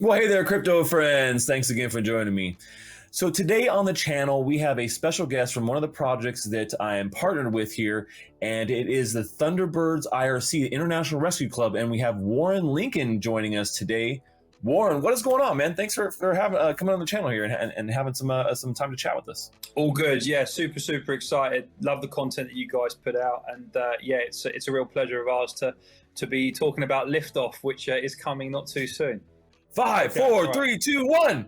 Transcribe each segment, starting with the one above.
Well, hey there, crypto friends. Thanks again for joining me. So today on the channel, we have a special guest from one of the projects that I am partnered with here, and it is the ThunderBirds IRC, the International Rescue Club, and we have Warren Lincoln joining us today. Warren, what is going on, man? Thanks for having coming on the channel here and having some time to chat with us. All good, yeah. Super excited. Love the content that you guys put out, and yeah, it's a real pleasure of ours to be talking about Liftoff, which is coming not too soon. 5, 4, 3, 2, 1.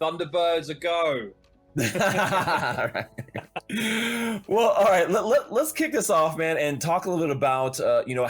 ThunderBirds Are Go. Well, all right. Let's kick this off, man, and talk a little bit about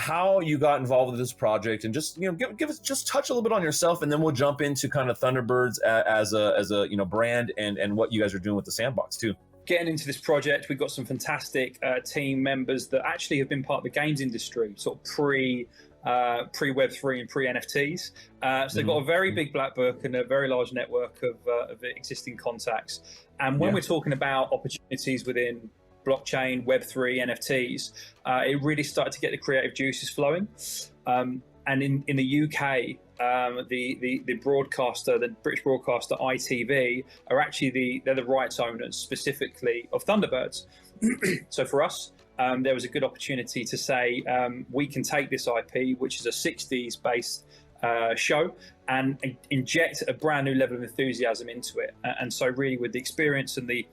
how you got involved with this project, and just give us just touch a little bit on yourself, and then we'll jump into kind of ThunderBirds as a brand and what you guys are doing with the Sandbox too. Getting into this project, we've got some fantastic team members that actually have been part of the games industry, sort of pre Web3 and pre NFTs. So they've got a very big black book and a very large network of existing contacts. And when we're talking about opportunities within blockchain, Web3, NFTs, it really started to get the creative juices flowing. And in the UK, the broadcaster, the British broadcaster ITV, are actually they're the rights owners specifically of ThunderBirds. So for us, there was a good opportunity to say we can take this IP, which is a 60's based show, and inject a brand new level of enthusiasm into it. And so really with the experience and the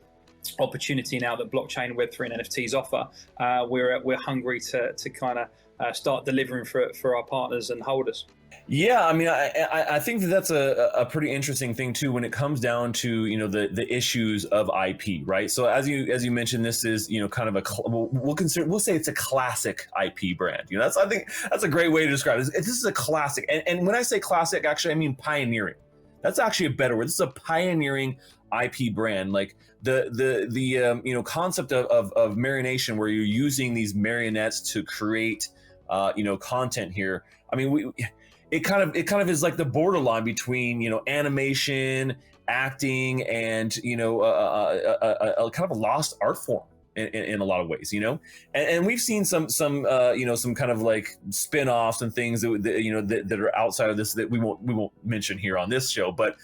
opportunity now that blockchain, Web3 and NFTs offer, we're hungry to kind of start delivering for our partners and holders. Yeah, I mean, I think that's a pretty interesting thing too when it comes down to the issues of IP, right? So as you mentioned, this is kind of we'll say it's a classic IP brand. I think that's a great way to describe it. This is a classic, and when I say classic, actually I mean pioneering. That's actually a better word. This is a pioneering IP brand, like the concept of marination, where you're using these marionettes to create content here. I mean, it kind of is like the borderline between animation, acting, and a kind of a lost art form in a lot of ways, and we've seen some kind of like spin-offs and things that are outside of this that we won't mention here on this show, but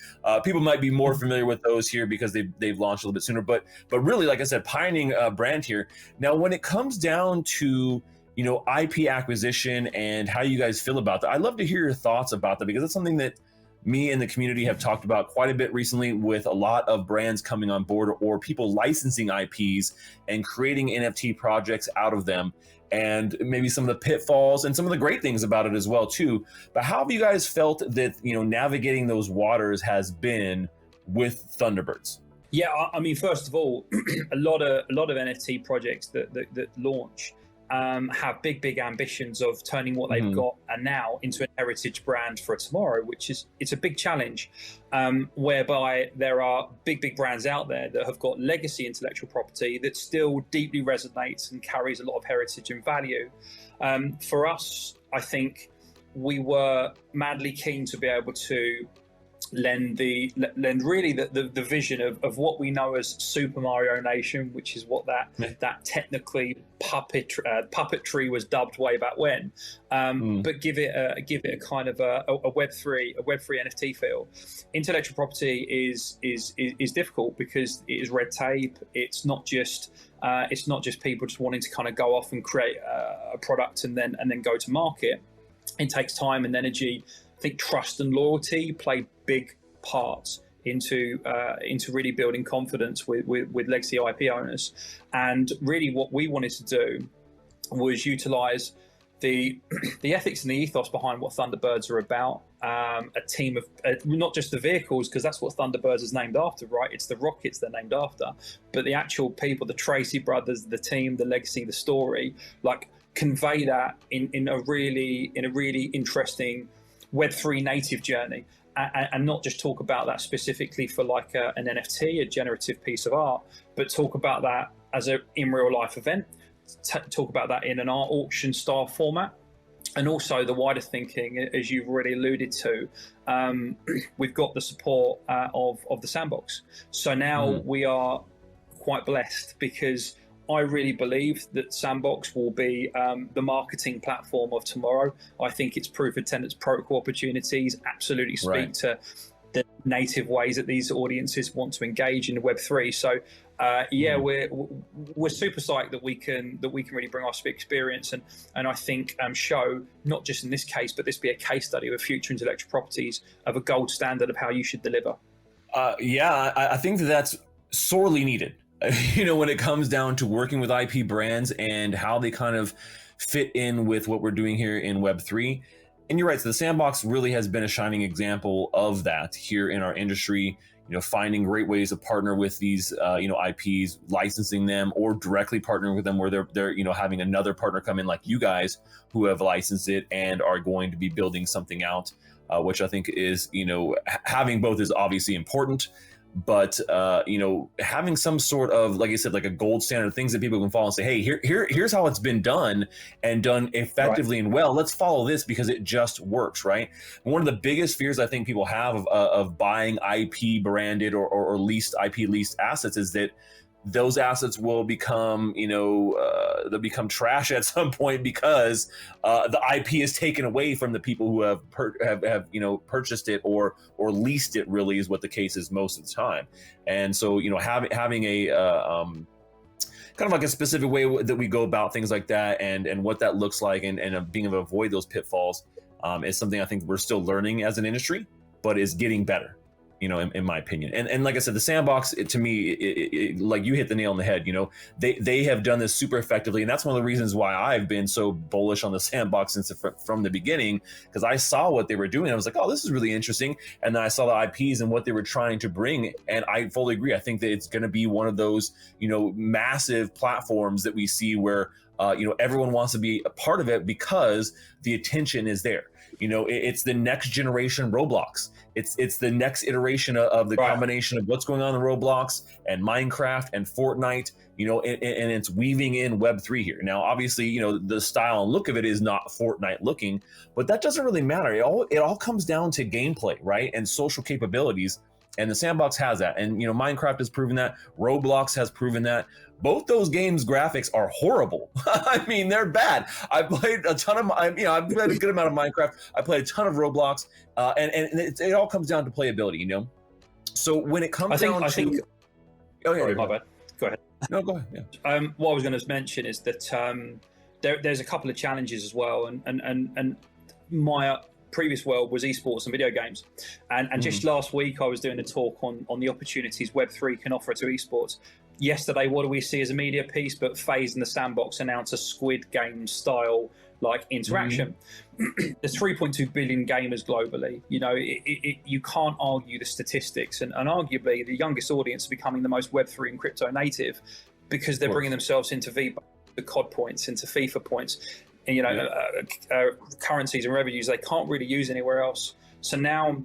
people might be more familiar with those here because they've launched a little bit sooner, but really, like I said, pioneering brand here. Now when it comes down to IP acquisition and how you guys feel about that, I'd love to hear your thoughts about that, because it's something that me and the community have talked about quite a bit recently, with a lot of brands coming on board or people licensing IPs and creating NFT projects out of them, and maybe some of the pitfalls and some of the great things about it as well too. But how have you guys felt that navigating those waters has been with ThunderBirds? Yeah, I mean, first of all, a lot of NFT projects that launch have big ambitions of turning what they've got and now into a heritage brand for tomorrow, it's a big challenge, whereby there are big brands out there that have got legacy intellectual property that still deeply resonates and carries a lot of heritage and value. For us, I think we were madly keen to be able to lend really the vision of what we know as Super Mario Nation, which is what that technically puppetry was dubbed way back when, but give it a kind of a Web3 NFT feel. Intellectual property is difficult because it is red tape. It's not just people just wanting to kind of go off and create a product and then go to market. It takes time and energy. I think trust and loyalty play big parts into really building confidence with legacy IP owners. And really what we wanted to do was utilize the ethics and the ethos behind what ThunderBirds are about. A team of not just the vehicles, because that's what ThunderBirds is named after, right? It's the rockets they're named after, but the actual people, the Tracy brothers, the team, the legacy, the story, like convey that in a really interesting Web3 native journey, and not just talk about that specifically for like an NFT, a generative piece of art, but talk about that as a in real life event, talk about that in an art auction style format, and also the wider thinking, as you've already alluded to. We've got the support of the Sandbox, so now we are quite blessed because I really believe that Sandbox will be the marketing platform of tomorrow. I think its proof of tenants protocol opportunities absolutely speak to the native ways that these audiences want to engage in Web3. So we're super psyched that we can really bring our experience and I think show, not just in this case, but this be a case study of future intellectual properties of a gold standard of how you should deliver. I think that's sorely needed. When it comes down to working with IP brands and how they kind of fit in with what we're doing here in Web3. And you're right, so the Sandbox really has been a shining example of that here in our industry, finding great ways to partner with these, IPs, licensing them or directly partnering with them where they're having another partner come in like you guys who have licensed it and are going to be building something out, which I think is, having both is obviously important. But having some sort of, like I said, like a gold standard, things that people can follow and say, hey, here's how it's been done and done effectively and well. Let's follow this because it just works, right? And one of the biggest fears I think people have of buying IP branded or leased IP leased assets is that those assets will become, they'll become trash at some point because the IP is taken away from the people who have purchased it or leased it. Really, is what the case is most of the time. And so, having a kind of like a specific way that we go about things like that, and what that looks like, and being able to avoid those pitfalls is something I think we're still learning as an industry, but is getting better. In my opinion. And like I said, the Sandbox, to me, like you hit the nail on the head, they have done this super effectively. And that's one of the reasons why I've been so bullish on the Sandbox from the beginning, because I saw what they were doing. I was like, oh, this is really interesting. And then I saw the IPs and what they were trying to bring. And I fully agree. I think that it's going to be one of those, massive platforms that we see where, everyone wants to be a part of it because the attention is there. It's the next generation Roblox. It's the next iteration of the combination of what's going on in Roblox and Minecraft and Fortnite, and it's weaving in Web3 here. Now, obviously, the style and look of it is not Fortnite looking, but that doesn't really matter. It all comes down to gameplay, right? And social capabilities. And the Sandbox has that. And, Minecraft has proven that. Roblox has proven that. Both those games' graphics are horrible. I mean, they're bad. I played a ton of, I've played a good amount of Minecraft. I played a ton of Roblox, and it all comes down to playability, So when it comes sorry, my bad. Go ahead. No, go ahead. Yeah. What I was going to mention is that there's a couple of challenges as well, and my previous world was esports and video games, and just last week I was doing a talk on the opportunities Web3 can offer to esports. Yesterday, what do we see as a media piece? But FaZe and the Sandbox announce a Squid Game style like interaction. There's 3.2 billion gamers globally. You can't argue the statistics, and arguably the youngest audience are becoming the most Web3 and crypto native because they're bringing themselves into the COD points, into FIFA points, and currencies and revenues they can't really use anywhere else. So now,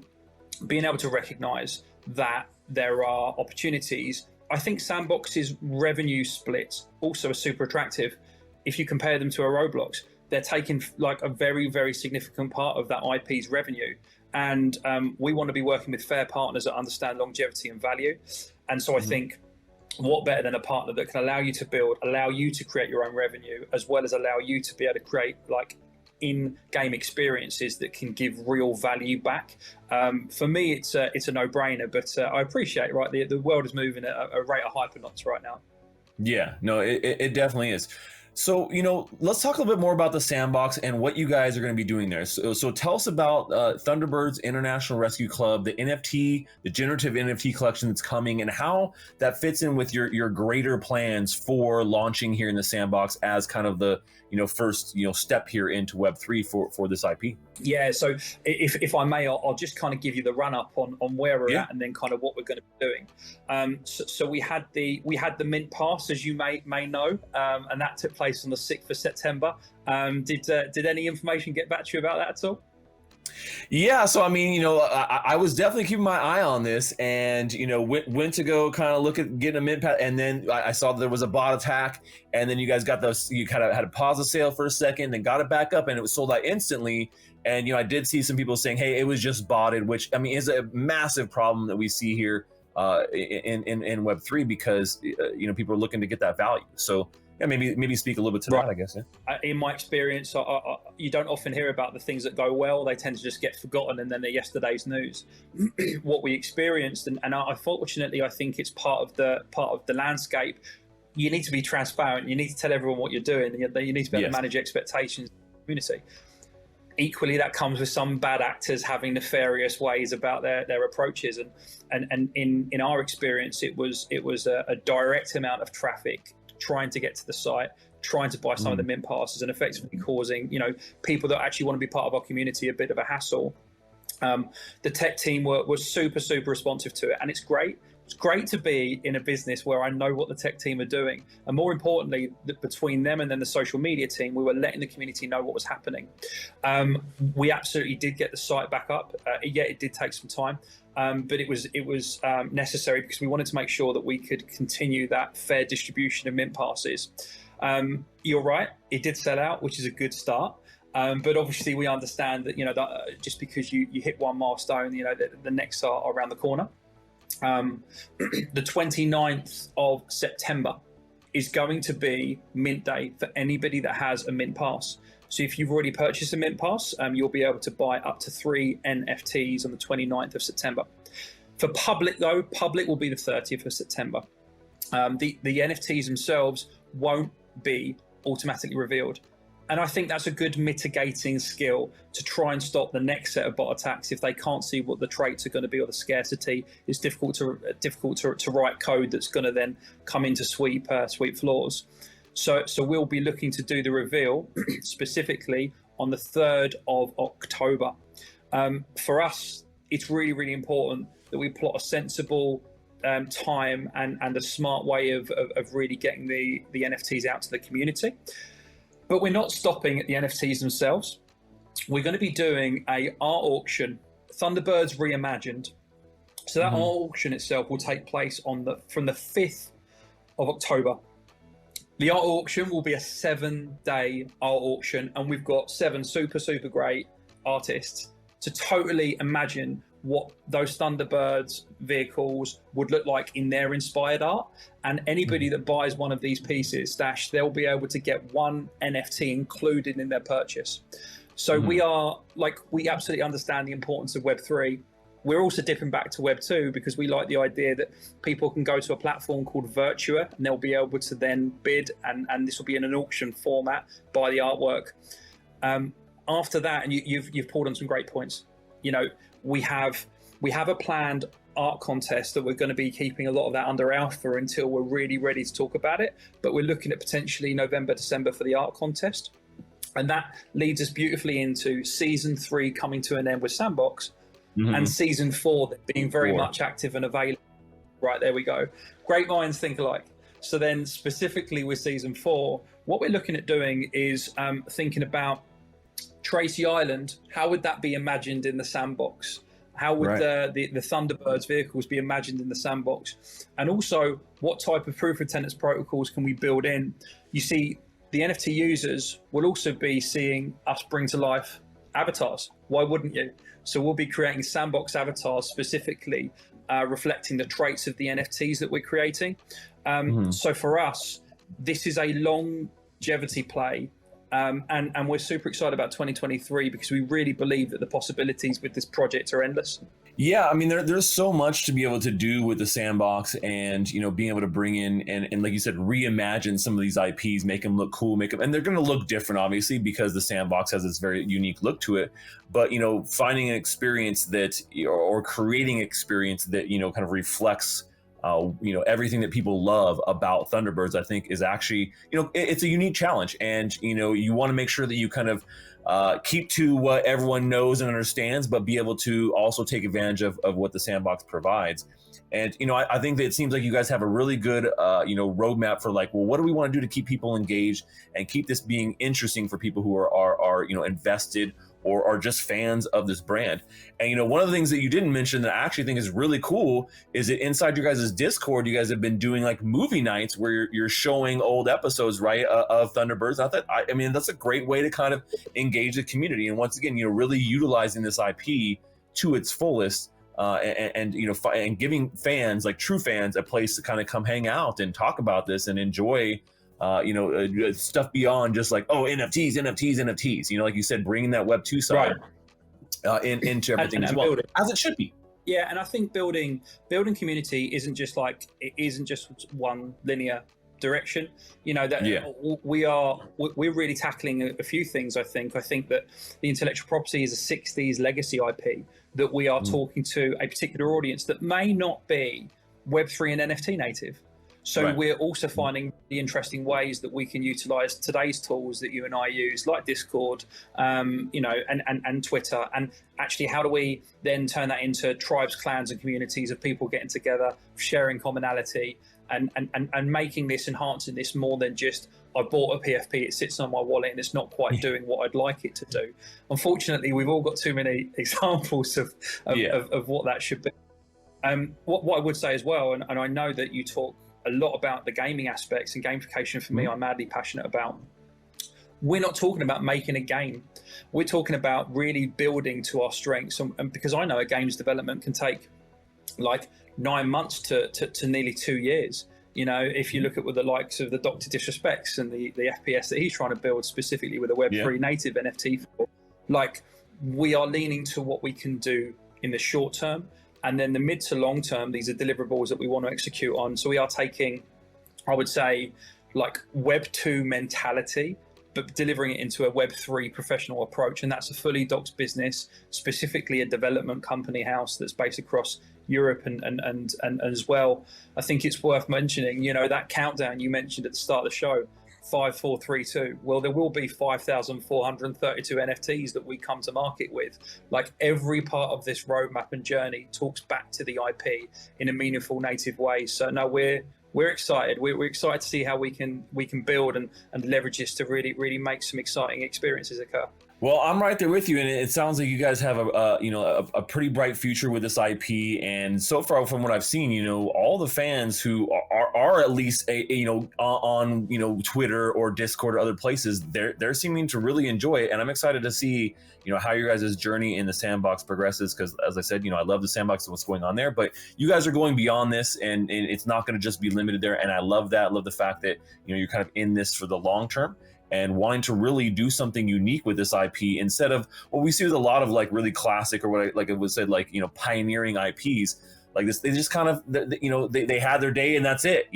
being able to recognize that there are opportunities. I think Sandbox's revenue splits also are super attractive. If you compare them to a Roblox, they're taking like a very, very significant part of that IP's revenue. And we want to be working with fair partners that understand longevity and value. And so I think what better than a partner that can allow you to build, allow you to create your own revenue, as well as allow you to be able to create like in-game experiences that can give real value back. For me, it's a no-brainer, but I appreciate, right, the world is moving at a rate of hypernauts right now. Yeah, no, it definitely is. So, let's talk a little bit more about the Sandbox and what you guys are going to be doing there. So tell us about ThunderBirds International Rescue Club, the NFT, the generative NFT collection that's coming, and how that fits in with your greater plans for launching here in the Sandbox as kind of the first step here into Web3 for this IP. Yeah, so if I may, I'll just kind of give you the run up on where we're at and then kind of what we're going to be doing. So we had the mint pass, as you may know, and that took place on the 6th of September. Did any information get back to you about that at all? Yeah, so I mean, I was definitely keeping my eye on this, and went to go kind of look at getting a mint pass, and then I saw that there was a bot attack, and then you guys got you kind of had to pause the sale for a second, then got it back up, and it was sold out instantly. And I did see some people saying, hey, it was just botted, which I mean is a massive problem that we see here in Web3, because people are looking to get that value. So yeah, maybe speak a little bit to that, I guess. Yeah. In my experience, you don't often hear about the things that go well. They tend to just get forgotten, and then they're yesterday's news. What we experienced, and unfortunately, I think it's part of the landscape. You need to be transparent. You need to tell everyone what you're doing. You need to be able to manage expectations in the community. Equally, that comes with some bad actors having nefarious ways about their approaches. And in our experience, it was a direct amount of traffic trying to get to the site, trying to buy some of the mint passes, and effectively causing people that actually want to be part of our community a bit of a hassle. The tech team were super responsive to it, and it's great. It's great to be in a business where I know what the tech team are doing, and more importantly, that between them and then the social media team, we were letting the community know what was happening. We absolutely did get the site back up. It did take some time, but it was necessary, because we wanted to make sure that we could continue that fair distribution of mint passes. You're right, it did sell out, which is a good start. But obviously, we understand that that just because you hit one milestone, the next are around the corner. The 29th of September is going to be mint day for anybody that has a mint pass. So if you've already purchased a mint pass, you'll be able to buy up to 3 NFTs on the 29th of September. For public though, public will be the 30th of September. The NFTs themselves won't be automatically revealed. And I think that's a good mitigating skill to try and stop the next set of bot attacks. If they can't see what the traits are going to be or the scarcity, it's difficult to write code that's going to then come into sweep floors. So we'll be looking to do the reveal specifically on the 3rd of October. For us, it's really important that we plot a sensible time and a smart way of really getting the NFTs out to the community. But we're not stopping at the NFTs themselves. We're going to be doing a art auction, ThunderBirds Reimagined. So that art auction itself will take place from the 5th of October. The art auction will be a 7-day art auction, and we've got 7 super great artists to totally imagine what those Thunderbirds vehicles would look like in their inspired art. And anybody that buys one of these pieces, they'll be able to get 1 NFT included in their purchase. So we absolutely understand the importance of Web3. We're also dipping back to Web 2 because we like the idea that people can go to a platform called Virtua, and they'll be able to then bid, and this will be in an auction format, buy the artwork. After that, and you've pulled on some great points. We have a planned art contest that we're going to be keeping a lot of that under alpha until we're really ready to talk about it. But we're looking at potentially November, December for the art contest. And that leads us beautifully into season 3 coming to an end with Sandbox, and season 4 being very much active and available. Right, there we go. Great minds think alike. So then specifically with season 4, what we're looking at doing is thinking about Tracy Island. How would that be imagined in the Sandbox? How would the Thunderbirds vehicles be imagined in the Sandbox? And also, what type of proof of tenants protocols can we build in? You see, the NFT users will also be seeing us bring to life avatars. Why wouldn't you? So we'll be creating Sandbox avatars specifically reflecting the traits of the NFTs that we're creating. So for us, this is a longevity play. And we're super excited about 2023 because we really believe that the possibilities with this project are endless. Yeah, I mean, there's so much to be able to do with the Sandbox, and being able to bring in and like you said, reimagine some of these IPs, make them look cool, and they're going to look different, obviously, because the Sandbox has this very unique look to it. But finding an experience that or creating experience that kind of reflects everything that people love about Thunderbirds, I think is actually, it's a unique challenge. And, you want to make sure that you kind of keep to what everyone knows and understands, but be able to also take advantage of what the Sandbox provides. And, I think that it seems like you guys have a really good, roadmap for what do we want to do to keep people engaged and keep this being interesting for people who are invested or are just fans of this brand. And one of the things that you didn't mention that I actually think is really cool is that inside your guys' Discord, you guys have been doing movie nights where you're showing old episodes, right, of Thunderbirds. I mean, that's a great way to kind of engage the community. And once again, really utilizing this IP to its fullest, and and giving fans, like true fans, a place to kind of come hang out and talk about this and enjoy stuff beyond just like, oh, NFTs, like you said, bringing that Web 2 side into everything as well, building, as it should be. Yeah, and I think building community isn't just one linear direction. We're really tackling a few things. I think that the intellectual property is a 60s legacy IP that we are talking to a particular audience that may not be Web3 and NFT native. So we're also finding the interesting ways that we can utilize today's tools that you and I use, like Discord, and Twitter, and actually how do we then turn that into tribes, clans, and communities of people getting together, sharing commonality, and making this, enhancing this more than just, I bought a PFP, it sits on my wallet and it's not quite doing what I'd like it to do. Unfortunately, we've all got too many examples of what that should be. What I would say as well, and I know that you talk a lot about the gaming aspects, and gamification for me, I'm madly passionate about. We're not talking about making a game. We're talking about really building to our strengths. And because I know a game's development can take like 9 months to nearly 2 years. If you look at with the likes of the Dr. Disrespects and the FPS that he's trying to build specifically with a Web3 native NFT, like we are leaning to what we can do in the short term. And then the mid to long term, these are deliverables that we want to execute on. So we are taking, I would say, like Web 2 mentality, but delivering it into a Web 3 professional approach. And that's a fully docked business, specifically a development company house that's based across Europe and as well. I think it's worth mentioning, that countdown you mentioned at the start of the show, 5, 4, 3, 2. Well, there will be 5,432 NFTs that we come to market with. Like every part of this roadmap and journey talks back to the IP in a meaningful native way. So no, we're excited. We're excited to see how we can build and leverage this to really make some exciting experiences occur. Well, I'm right there with you, and it sounds like you guys have a pretty bright future with this IP. And so far, from what I've seen, all the fans who are at least on Twitter or Discord or other places, they're seeming to really enjoy it. And I'm excited to see how your guys' journey in the Sandbox progresses, because as I said, I love the Sandbox and what's going on there. But you guys are going beyond this, and it's not going to just be limited there. And I love that. I love the fact that you're kind of in this for the long term and wanting to really do something unique with this IP instead of what we see with a lot of like really classic or what I would say like pioneering IPs like this. They just kind of they had their day and that's it.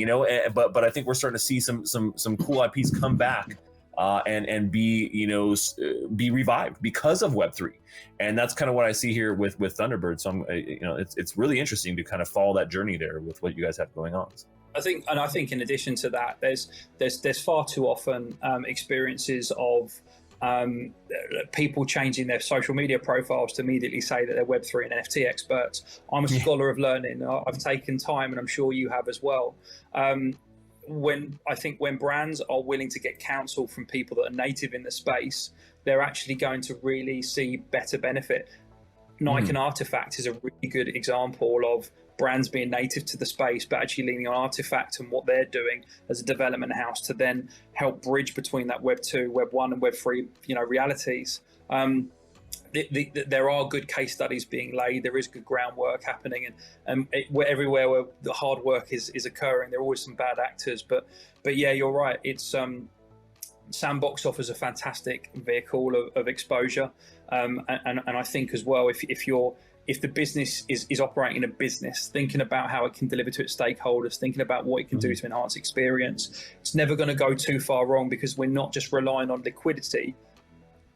But I think we're starting to see some cool IPs come back and be revived because of Web3, and that's kind of what I see here with ThunderBird. So I'm it's really interesting to kind of follow that journey there with what you guys have going on. I think in addition to that, there's far too often experiences of people changing their social media profiles to immediately say that they're Web3 and NFT experts. I'm a scholar of learning. I've taken time, and I'm sure you have as well. When brands are willing to get counsel from people that are native in the space, they're actually going to really see better benefit. Nike and Artifact is a really good example of brands being native to the space, but actually leaning on Artifact and what they're doing as a development house to then help bridge between that Web 2, Web 1 and Web 3, realities. There are good case studies being laid. There is good groundwork happening, and everywhere where the hard work is occurring, there are always some bad actors. But yeah, you're right. It's Sandbox offers a fantastic vehicle of exposure, and I think as well, if the business is operating a business, thinking about how it can deliver to its stakeholders, thinking about what it can do to enhance experience, it's never going to go too far wrong, because we're not just relying on liquidity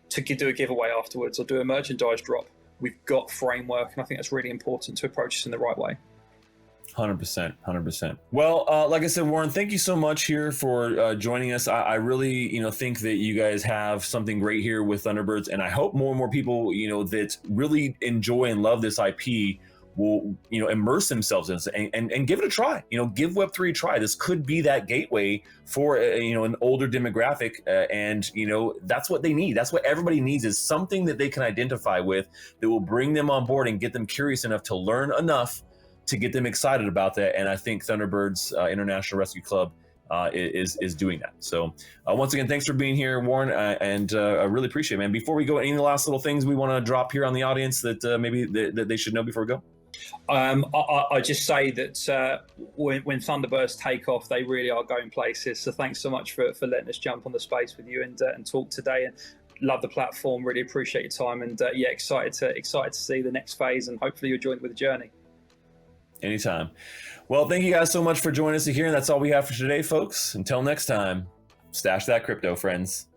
to do a giveaway afterwards or do a merchandise drop. We've got framework, and I think that's really important to approach this in the right way. 100%. Well, like I said, Warren, thank you so much here for joining us. I really, think that you guys have something great here with ThunderBirds, and I hope more and more people, that really enjoy and love this IP will, immerse themselves in it and give it a try. Give Web3 a try. This could be that gateway for, an older demographic, and that's what they need. That's what everybody needs, is something that they can identify with that will bring them on board and get them curious enough to learn enough to get them excited about that. And I think ThunderBirds International Rescue Club is doing that. So once again, thanks for being here, Warren, and I really appreciate it, man. Before we go, any last little things we want to drop here on the audience that maybe that they should know before we go? I just say that when Thunderbirds take off, they really are going places. So thanks so much for letting us jump on the space with you and talk today. And love the platform. Really appreciate your time. And yeah, excited to see the next phase. And hopefully you'll join with the journey. Anytime. Well, thank you guys so much for joining us here. And that's all we have for today, folks. Until next time, stash that crypto, friends.